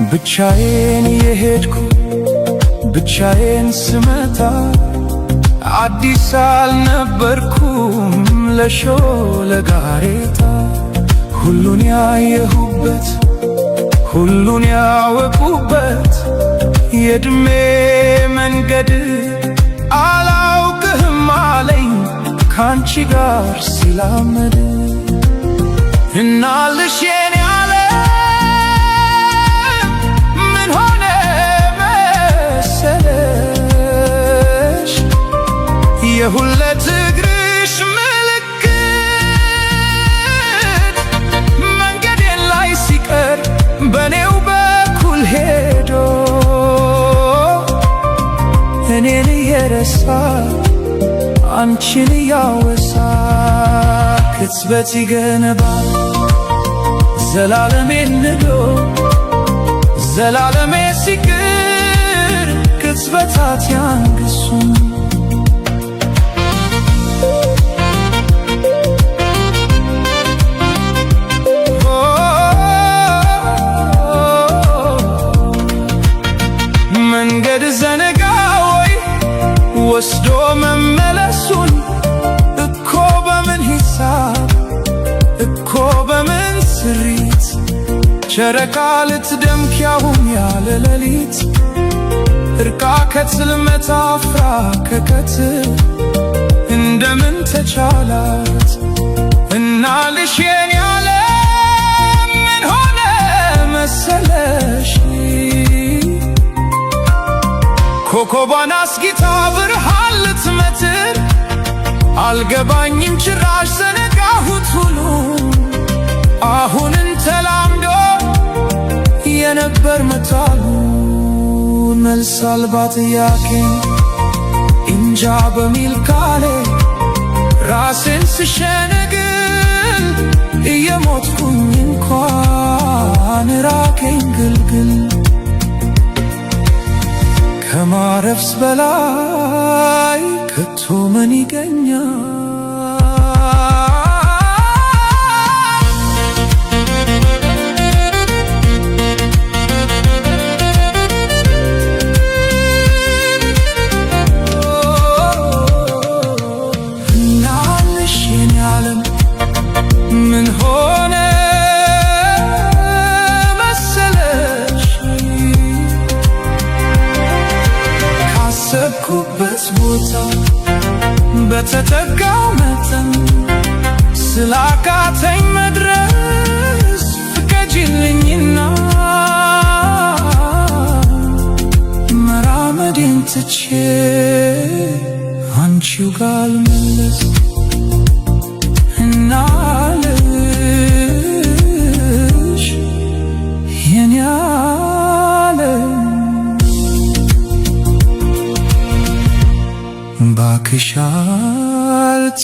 ብቻዬን የሄድኩ ብቻዬን ስመጣ አዲስ አልነበርኩም ለሾለጋሬታ ሁሉን ያየሁበት ሁሉን ያወቁበት የእድሜ መንገድ አላውቅህም አለኝ ካንቺ ጋር ሲላመድ እናልሽ የኔ ዓለም ምን ሆነ መሰለሽ የሁለት እግርሽ ምልክት መንገዴን ላይ ሲቀር በኔው በኩል ሄዶ እኔን እየረሳ አንቺን እያወሳ ቅጽበት ይገነባል ዘላለሜን ንዶ ዘላለሜ ሲቅር ቅጽበታት ያንግሱን መንገድ ዘነጋ ወይ ወስዶ መመለሱን እኮ በምን ሂሳብ እኮ በምን ስሪት ጨረቃ ልትደምቅ ያሁን ያለ ሌሊት እርቃ ከጽልመት አፍራ ከቀትር እንደምን ተቻላት እናልሽ የኔ ዓለም ምን ሆነ መሰለሽ ኮከቧን አስጊታ ብርሃን ልትመትር አልገባኝም ጭራሽ ዘነጋሁት ሁሉ አሁንን ተላምዶ የነበር መታሉ መልስ አልባ ጥያቄ እንጃ በሚል ቃሌ ራሴን ስሸነግል እየሞትኩኝ እንኳን ራቀኝ ግልግል ከማረፍስ በላይ ከቶ ምን ይገኛል? እናልሽ የኔ ዓለም ምን ሆነ ካሰብኩበት ቦታ በተጠጋው መጠን ስላቃተኝ መድረስ ፍቀጂልኝና መራመዴን ትቼ አንቺው ጋር ልመለስ እናልሽ የኔ ዓለም ባክሽ አልታመኝ